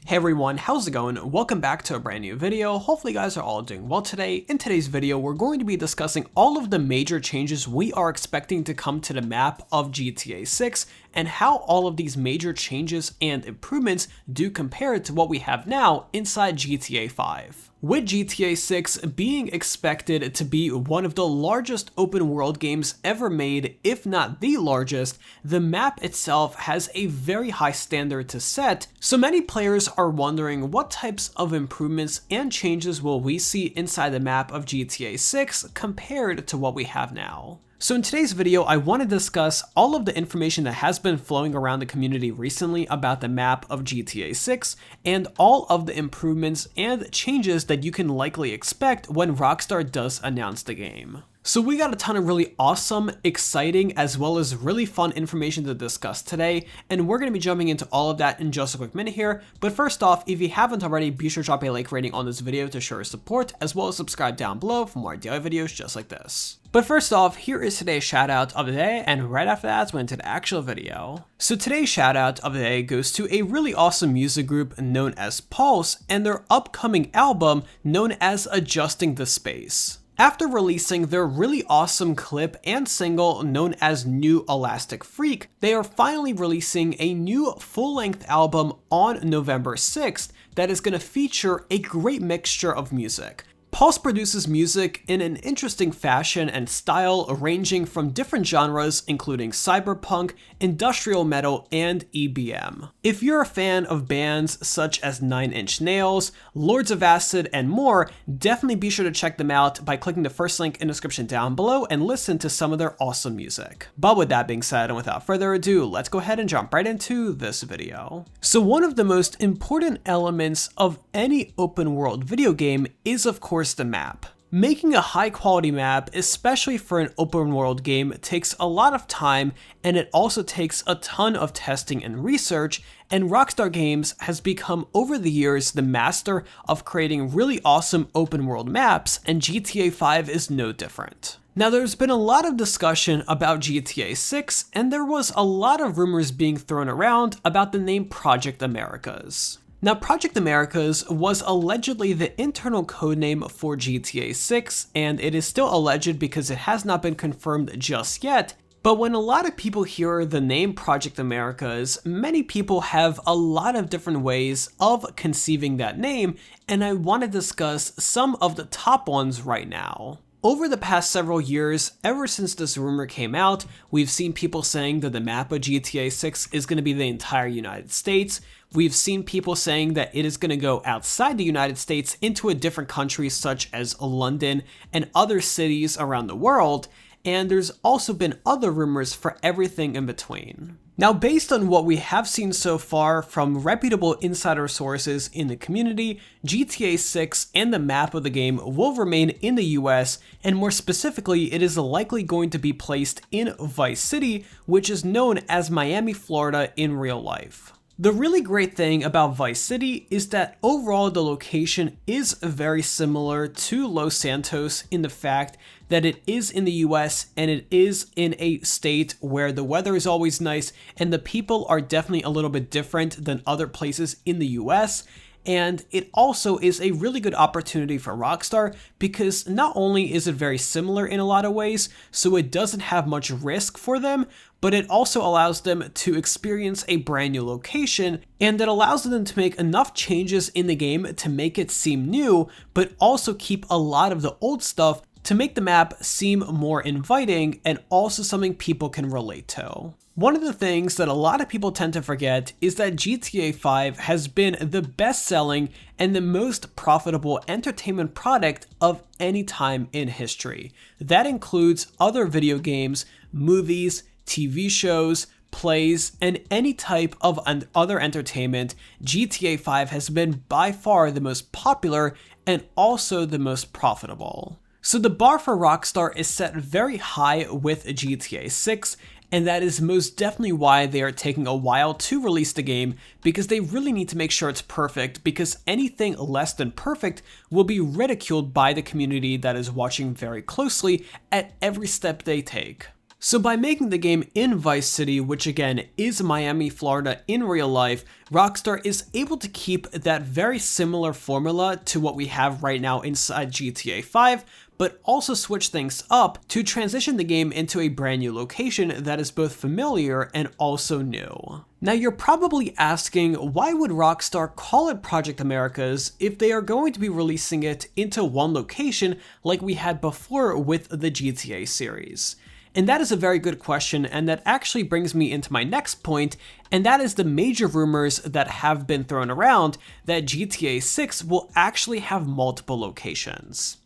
Hey everyone, how's it going? Welcome back to a brand new video. Hopefully you guys are all doing well today. In today's video, we're going to be discussing all of the major changes we are expecting to come to the map of GTA 6 and how all of these major changes and improvements do compare to what we have now inside GTA 5. With GTA 6 being expected to be one of the largest open world games ever made, if not the largest, the map itself has a very high standard to set, so many players are wondering what types of improvements and changes will we see inside the map of GTA 6 compared to what we have now. So in today's video, I want to discuss all of the information that has been flowing around the community recently about the map of GTA 6 and all of the improvements and changes that you can likely expect when Rockstar does announce the game. So we got a ton of really awesome, exciting, as well as really fun information to discuss today, and we're going to be jumping into all of that in just a quick minute here. But first off, if you haven't already, be sure to drop a like rating on this video to show your support, as well as subscribe down below for more daily videos just like this. But first off, here is today's shout out of the day, and right after that, we're into the actual video. So today's shout out of the day goes to a really awesome music group known as Pulse and their upcoming album known as Adjusting the Space. After releasing their really awesome clip and single known as New Elastic Freak, they are finally releasing a new full-length album on November 6th that is going to feature a great mixture of music. Pulse produces music in an interesting fashion and style ranging from different genres including cyberpunk, industrial metal, and EBM. If you're a fan of bands such as 9 Inch Nails, Lords of Acid, and more, definitely be sure to check them out by clicking the first link in the description down below and listen to some of their awesome music. But with that being said, and without further ado, let's go ahead and jump right into this video. So one of the most important elements of any open world video game is of course the map. Making a high quality map, especially for an open world game, takes a lot of time, and it also takes a ton of testing and research, and Rockstar Games has become over the years the master of creating really awesome open world maps, and GTA 5 is no different. Now there's been a lot of discussion about GTA 6, and there was a lot of rumors being thrown around about the name Project Americas. Now, Project Americas was allegedly the internal codename for GTA 6, and it is still alleged because it has not been confirmed just yet. But when a lot of people hear the name Project Americas, many people have a lot of different ways of conceiving that name, and I want to discuss some of the top ones right now. Over the past several years, ever since this rumor came out, we've seen people saying that the map of GTA 6 is going to be the entire United States. We've seen people saying that it is going to go outside the United States into a different country such as London and other cities around the world, and there's also been other rumors for everything in between. Now, based on what we have seen so far from reputable insider sources in the community, GTA 6 and the map of the game will remain in the US, and more specifically, it is likely going to be placed in Vice City, which is known as Miami, Florida in real life. The really great thing about Vice City is that overall the location is very similar to Los Santos in the fact that it is in the US and it is in a state where the weather is always nice and the people are definitely a little bit different than other places in the US. And it also is a really good opportunity for Rockstar because not only is it very similar in a lot of ways, so it doesn't have much risk for them, but it also allows them to experience a brand new location, and it allows them to make enough changes in the game to make it seem new, but also keep a lot of the old stuff to make the map seem more inviting and also something people can relate to. One of the things that a lot of people tend to forget is that GTA 5 has been the best-selling and the most profitable entertainment product of any time in history. That includes other video games, movies, TV shows, plays, and any type of other entertainment. GTA 5 has been by far the most popular and also the most profitable. So the bar for Rockstar is set very high with GTA 6, and that is most definitely why they are taking a while to release the game, because they really need to make sure it's perfect, because anything less than perfect will be ridiculed by the community that is watching very closely at every step they take. So by making the game in Vice City, which again is Miami, Florida in real life, Rockstar is able to keep that very similar formula to what we have right now inside GTA 5, but also switch things up to transition the game into a brand new location that is both familiar and also new. Now you're probably asking, why would Rockstar call it Project Americas if they are going to be releasing it into one location like we had before with the GTA series? And that is a very good question, and that actually brings me into my next point, and that is the major rumors that have been thrown around that GTA 6 will actually have multiple locations.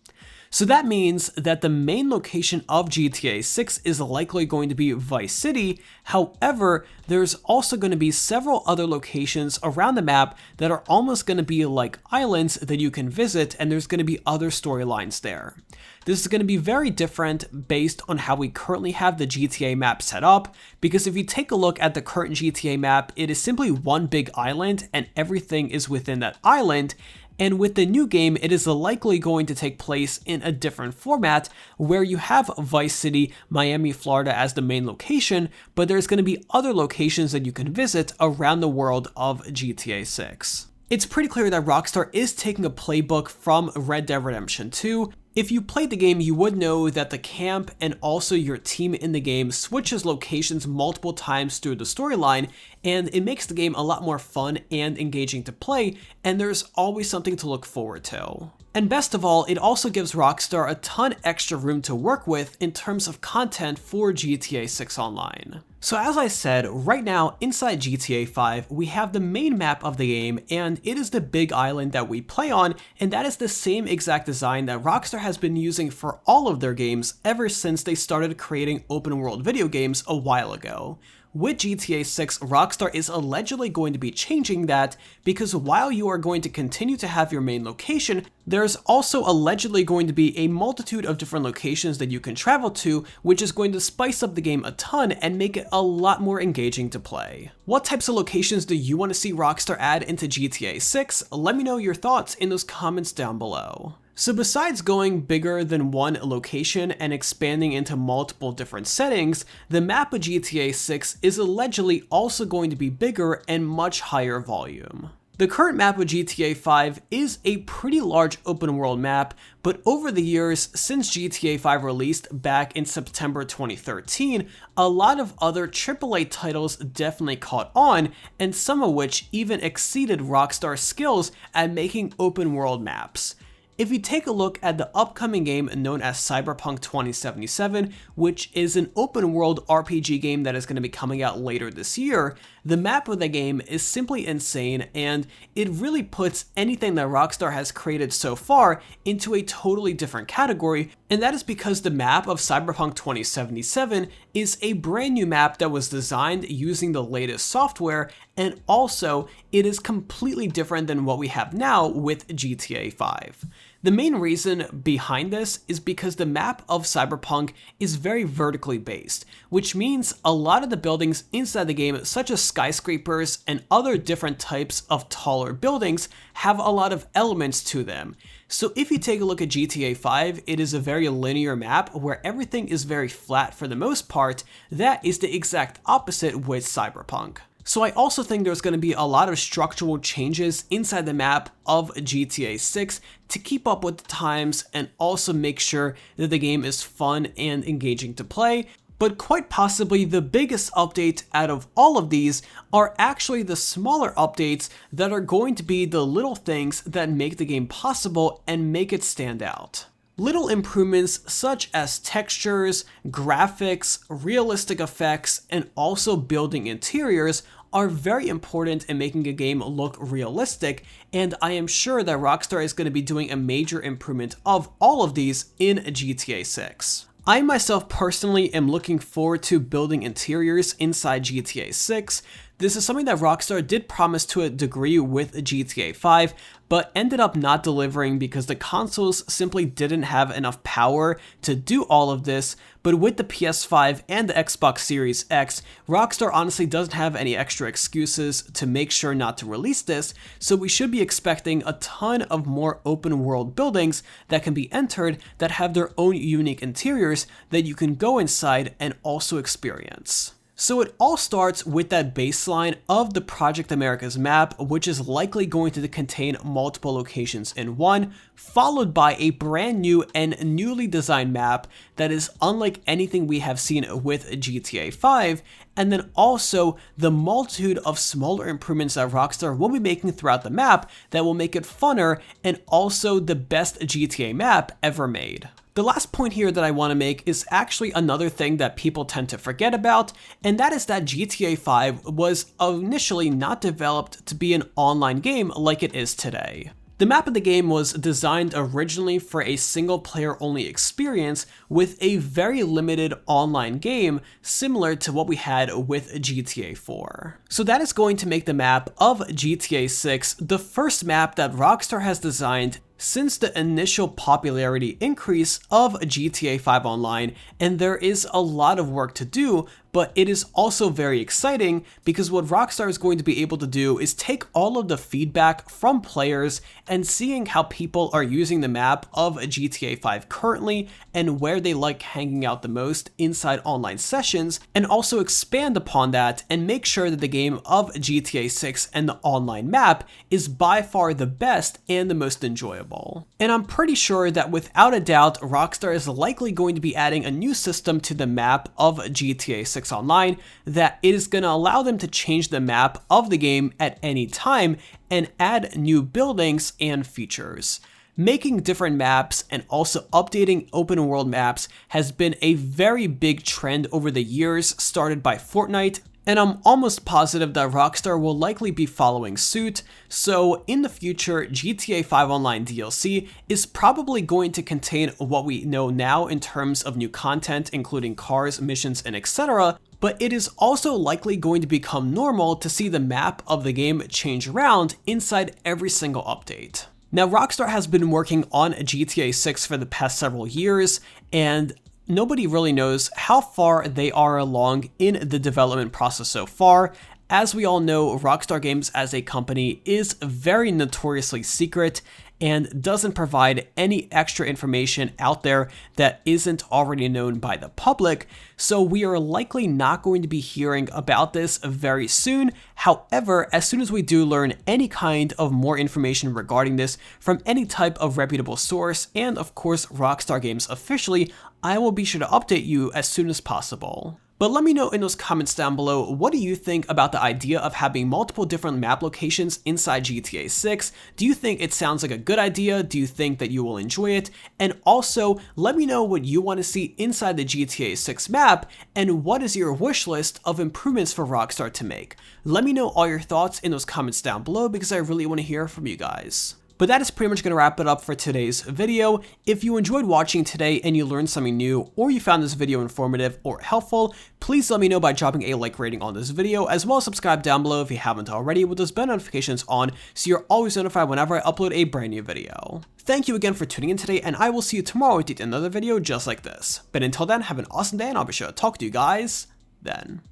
So that means that the main location of GTA 6 is likely going to be Vice City. However, there's also going to be several other locations around the map that are almost going to be like islands that you can visit, and there's going to be other storylines there. This is going to be very different based on how we currently have the GTA map set up, because if you take a look at the current GTA map, it is simply one big island and everything is within that island. And with the new game, it is likely going to take place in a different format where you have Vice City, Miami, Florida as the main location, but there's going to be other locations that you can visit around the world of GTA 6. It's pretty clear that Rockstar is taking a playbook from Red Dead Redemption 2. If you played the game, you would know that the camp and also your team in the game switches locations multiple times through the storyline, and it makes the game a lot more fun and engaging to play, and there's always something to look forward to. And best of all, it also gives Rockstar a ton extra room to work with in terms of content for GTA 6 Online. So as I said, right now inside GTA 5, we have the main map of the game, and it is the big island that we play on, and that is the same exact design that Rockstar has been using for all of their games ever since they started creating open world video games a while ago. With GTA 6, Rockstar is allegedly going to be changing that, because while you are going to continue to have your main location, there's also allegedly going to be a multitude of different locations that you can travel to, which is going to spice up the game a ton and make it a lot more engaging to play. What types of locations do you want to see Rockstar add into GTA 6? Let me know your thoughts in those comments down below. So besides going bigger than one location and expanding into multiple different settings, the map of GTA 6 is allegedly also going to be bigger and much higher volume. The current map of GTA 5 is a pretty large open world map, but over the years since GTA 5 released back in September 2013, a lot of other AAA titles definitely caught on, and some of which even exceeded Rockstar's skills at making open world maps. If you take a look at the upcoming game known as Cyberpunk 2077, which is an open world RPG game that is going to be coming out later this year, the map of the game is simply insane, and it really puts anything that Rockstar has created so far into a totally different category, and that is because the map of Cyberpunk 2077 is a brand new map that was designed using the latest software, and also it is completely different than what we have now with GTA 5. The main reason behind this is because the map of Cyberpunk is very vertically based, which means a lot of the buildings inside the game, such as skyscrapers and other different types of taller buildings, have a lot of elements to them. So if you take a look at GTA 5, it is a very linear map where everything is very flat for the most part. That is the exact opposite with Cyberpunk. So I also think there's going to be a lot of structural changes inside the map of GTA 6 to keep up with the times and also make sure that the game is fun and engaging to play. But quite possibly the biggest update out of all of these are actually the smaller updates that are going to be the little things that make the game possible and make it stand out. Little improvements such as textures, graphics, realistic effects, and also building interiors are very important in making a game look realistic, and I am sure that Rockstar is going to be doing a major improvement of all of these in GTA 6. I myself personally am looking forward to building interiors inside GTA 6. This is something that Rockstar did promise to a degree with GTA 5, but ended up not delivering because the consoles simply didn't have enough power to do all of this. But with the PS5 and the Xbox Series X, Rockstar honestly doesn't have any extra excuses to make sure not to release this, so we should be expecting a ton of more open world buildings that can be entered that have their own unique interiors that you can go inside and also experience. So it all starts with that baseline of the Project Americas map, which is likely going to contain multiple locations in one, followed by a brand new and newly designed map that is unlike anything we have seen with GTA 5, and then also the multitude of smaller improvements that Rockstar will be making throughout the map that will make it funner and also the best GTA map ever made. The last point here that I want to make is actually another thing that people tend to forget about, and that is that GTA 5 was initially not developed to be an online game like it is today. The map of the game was designed originally for a single player only experience with a very limited online game similar to what we had with GTA 4. So that is going to make the map of GTA 6 the first map that Rockstar has designed since the initial popularity increase of GTA 5 Online, and there is a lot of work to do, but it is also very exciting because what Rockstar is going to be able to do is take all of the feedback from players and seeing how people are using the map of GTA 5 currently and where they like hanging out the most inside online sessions, and also expand upon that and make sure that the game of GTA 6 and the online map is by far the best and the most enjoyable. And I'm pretty sure that without a doubt, Rockstar is likely going to be adding a new system to the map of GTA 6 Online that is going to allow them to change the map of the game at any time and add new buildings and features. Making different maps and also updating open world maps has been a very big trend over the years, started by Fortnite, and I'm almost positive that Rockstar will likely be following suit. So in the future, GTA 5 Online DLC is probably going to contain what we know now in terms of new content, including cars, missions, and etc. But it is also likely going to become normal to see the map of the game change around inside every single update. Now, Rockstar has been working on GTA 6 for the past several years, and nobody really knows how far they are along in the development process so far. As we all know, Rockstar Games as a company is very notoriously secret and doesn't provide any extra information out there that isn't already known by the public, so we are likely not going to be hearing about this very soon. However, as soon as we do learn any kind of more information regarding this from any type of reputable source, and of course Rockstar Games officially, I will be sure to update you as soon as possible. But let me know in those comments down below, what do you think about the idea of having multiple different map locations inside GTA 6? Do you think it sounds like a good idea? Do you think that you will enjoy it? And also, let me know what you want to see inside the GTA 6 map, and what is your wish list of improvements for Rockstar to make? Let me know all your thoughts in those comments down below because I really want to hear from you guys. But that is pretty much going to wrap it up for today's video. If you enjoyed watching today and you learned something new, or you found this video informative or helpful, please let me know by dropping a like rating on this video, as well as subscribe down below if you haven't already with those bell notifications on so you're always notified whenever I upload a brand new video. Thank you again for tuning in today, and I will see you tomorrow with another video just like this. But until then, have an awesome day, and I'll be sure to talk to you guys then.